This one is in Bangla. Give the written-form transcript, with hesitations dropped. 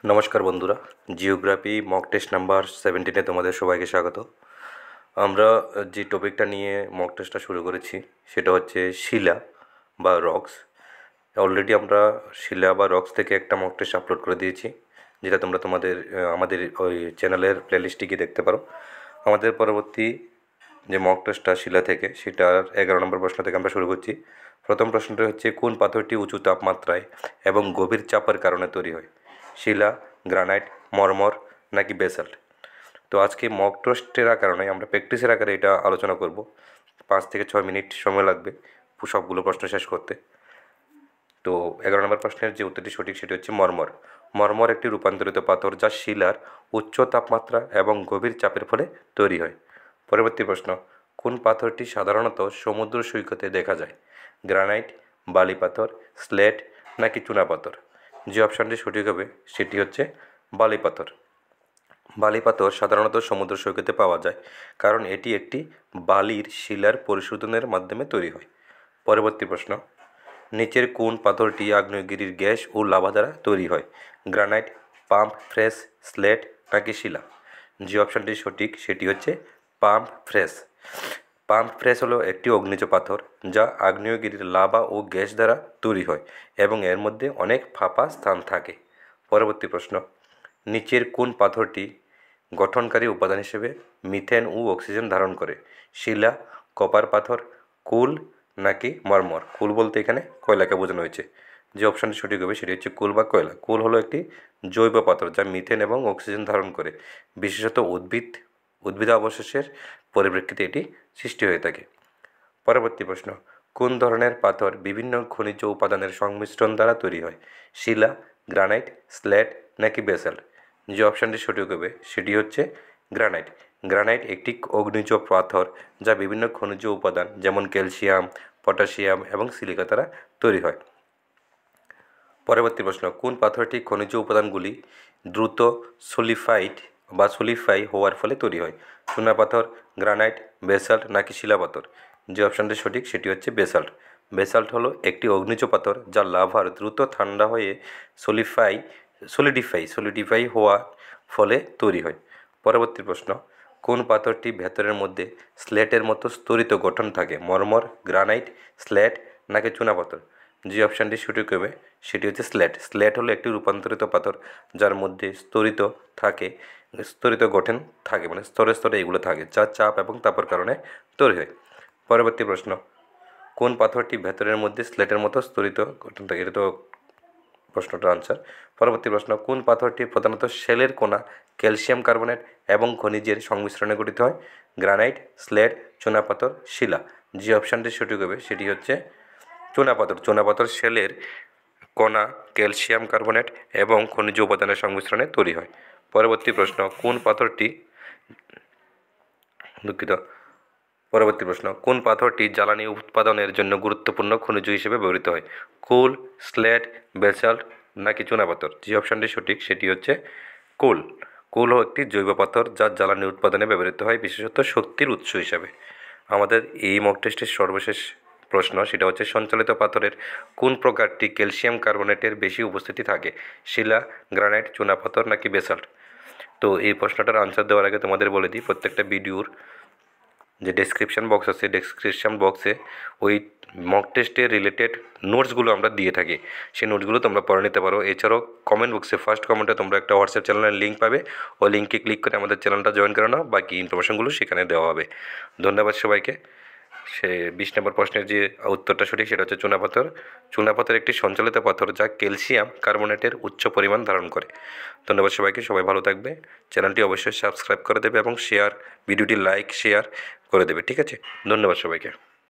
নমস্কার বন্ধুরা, জিওগ্রাফি মক টেস্ট নাম্বার 17-এ তোমাদের সবাইকে স্বাগত। আমরা যে টপিকটা নিয়ে মক টেস্টটা শুরু করেছি সেটা হচ্ছে শিলা বা রক্স। অলরেডি আমরা শিলা বা রক্স থেকে একটা মক টেস্ট আপলোড করে দিয়েছি, যেটা তোমরা আমাদের ওই চ্যানেলের প্লেলিস্টে গিয়ে দেখতে পারো। আমাদের পরবর্তী যে মক টেস্টটা শিলা থেকে, সেটার 11 নম্বর প্রশ্ন থেকে আমরা শুরু করছি। প্রথম প্রশ্নটা হচ্ছে, কোন পাথরটি উঁচু তাপমাত্রায় এবং গভীর চাপের কারণে তৈরি হয়? শিলা, গ্রানাইট, মরমর নাকি বেসাল্ট? তো আজকে মক টেস্টের কারণে আমরা প্র্যাকটিসের আকারে এটা আলোচনা করব। 5 থেকে 6 মিনিট সময় লাগবে সবগুলো প্রশ্ন শেষ করতে। তো 11 নম্বর প্রশ্নের যে উত্তরটি সঠিক সেটি হচ্ছে মরমর। মরমর একটি রূপান্তরিত পাথর যা শিলার উচ্চ তাপমাত্রা এবং গভীর চাপের ফলে তৈরি হয়। পরবর্তী প্রশ্ন, কোন পাথরটি সাধারণত সমুদ্র সৈকতে দেখা যায়? গ্রানাইট, বালি পাথর, স্লেট নাকি চুনাপাথর? যে অপশানটি সঠিক হবে সেটি হচ্ছে বালি পাথর। বালি পাথর সাধারণত সমুদ্র সৈকতে পাওয়া যায়, কারণ এটি একটি বালির শিলার পরিশোধনের মাধ্যমে তৈরি হয়। পরবর্তী প্রশ্ন, নিচের কোন পাথরটি আগ্নেয়গিরির গ্যাস ও লাভা দ্বারা তৈরি হয়? গ্রানাইট, পাম্প ফ্রেশ, স্লেট নাকি শিলা? যে অপশানটি সঠিক সেটি হচ্ছে পাম্প ফ্রেশ। পাম্প ফ্রেশ হলো একটি অগ্নিজ পাথর যা আগ্নেয়গিরির লাভা ও গ্যাস দ্বারা তৈরি হয় এবং এর মধ্যে অনেক ফাঁপা স্থান থাকে। পরবর্তী প্রশ্ন, নিচের কোন পাথরটি গঠনকারী উপাদান হিসেবে মিথেন ও অক্সিজেন ধারণ করে? শিলা, কপার পাথর, কুল নাকি মরমর? কুল বলতে এখানে কয়লাকে বোঝানো হয়েছে। যে অপশানটি সঠিক হবে সেটি হচ্ছে কুল বা কয়লা। কুল হলো একটি জৈব পাথর যা মিথেন এবং অক্সিজেন ধারণ করে, বিশেষত উদ্ভিদাবশেষের পরিপ্রেক্ষিতে এটি সৃষ্টি হয়ে থাকে। পরবর্তী প্রশ্ন, কোন ধরনের পাথর বিভিন্ন খনিজ উপাদানের সংমিশ্রণ দ্বারা তৈরি হয়? শিলা, গ্রানাইট, স্লেট নাকি বেসাল্ট? যে অপশানটি সঠিক হবে সেটি হচ্ছে গ্রানাইট। গ্রানাইট একটি অগ্নিজ পাথর যা বিভিন্ন খনিজ উপাদান যেমন ক্যালসিয়াম, পটাশিয়াম এবং সিলিকা দ্বারা তৈরি হয়। পরবর্তী প্রশ্ন, কোন পাথরটি খনিজ উপাদানগুলি দ্রুত সলিফাই হওয়ার ফলে তৈরি হয়? চুনাপাথর, গ্রানাইট, বেসাল্ট নাকি শিলাপাথর? যে অপশানটি সঠিক সেটি হচ্ছে বেসাল্ট। বেসাল্ট হলো একটি অগ্নিজ পাথর যা লাভার দ্রুত ঠান্ডা হয়ে সলিডিফাই হওয়ার ফলে তৈরি হয়। পরবর্তী প্রশ্ন, কোন পাথরটি ভেতরের মধ্যে স্লেটের মতো স্তরিত গঠন থাকে? মরমর, গ্রানাইট, স্লেট নাকি চুনাপাথর? যে অপশানটি সঠিক হবে সেটি হচ্ছে স্লেট। স্লেট হলো একটি রূপান্তরিত পাথর যার মধ্যে স্তরিত গঠন থাকে, মানে স্তরে স্তরে এগুলো থাকে, যা চাপ এবং তাপের কারণে তৈরি হয়। পরবর্তী প্রশ্ন, কোন পাথরটি ভেতরের মধ্যে স্লেটের মতো স্তরিত গঠন থাকে? এটা তো প্রশ্নটার আনসার। পরবর্তী প্রশ্ন, কোন পাথরটি প্রধানত শেলের কণা, ক্যালসিয়াম কার্বনেট এবং খনিজের সংমিশ্রণে গঠিত হয়? গ্রানাইট, স্লেট, চুনাপাথর, শিলা? যে অপশানটি সঠিক হবে সেটি হচ্ছে চুনাপাথর। চুনাপাথর শেলের কণা, ক্যালসিয়াম কার্বনেট এবং খনিজ উপাদানের সংমিশ্রণে তৈরি হয়। পরবর্তী প্রশ্ন, কোন পাথরটি জ্বালানি উৎপাদনের জন্য গুরুত্বপূর্ণ খনিজ হিসেবে ব্যবহৃত হয়? কোল, স্লেট, বেসাল্ট নাকি চুনাপাথর? যে অপশানটি সঠিক সেটি হচ্ছে কোল। কোল হলো একটি জৈব পাথর যা জ্বালানি উৎপাদনে ব্যবহৃত হয়, বিশেষত শক্তির উৎস হিসাবে। আমাদের এই মক টেস্টের সর্বশেষ প্রশ্ন সেটা হচ্ছে, সঞ্চালিত পাথরের কোন প্রকারটি ক্যালসিয়াম কার্বনেটের বেশি উপস্থিতি থাকে? শিলা, গ্রানাইট, চুনাপাথর নাকি বেসাল্ট? তো এই প্রশ্নটার আনসার দেওয়ার আগে তোমাদের বলে দিই, প্রত্যেকটা ভিডিওর যে ডেসক্রিপশান বক্স আছে, ডেসক্রিপশান বক্সে ওই মক টেস্টের রিলেটেড নোটসগুলো আমরা দিয়ে থাকি। সেই নোটসগুলো তোমরা পড়ে নিতে পারো। এছাড়াও কমেন্ট বক্সে ফার্স্ট কমেন্টে তোমরা একটা হোয়াটসঅ্যাপ চ্যানেলের লিঙ্ক পাবে। ওই লিঙ্কে ক্লিক করে আমাদের চ্যানেলটা জয়েন করে নাও, বাকি ইনফরমেশনগুলো সেখানে দেওয়া হবে। ধন্যবাদ সবাইকে। 20 নম্বর প্রশ্নের যে উত্তরটা সঠিক সেটা হচ্ছে চুনাপাথর। চুনাপাথর একটি সঞ্চালিত পাথর যা ক্যালসিয়াম কার্বনেটের উচ্চ পরিমাণ ধারণ করে। ধন্যবাদ সবাইকে, সবাই ভালো থাকবে। চ্যানেলটি অবশ্যই সাবস্ক্রাইব করে দেবে এবং ভিডিওটি লাইক শেয়ার করে দেবে। ঠিক আছে, ধন্যবাদ সবাইকে।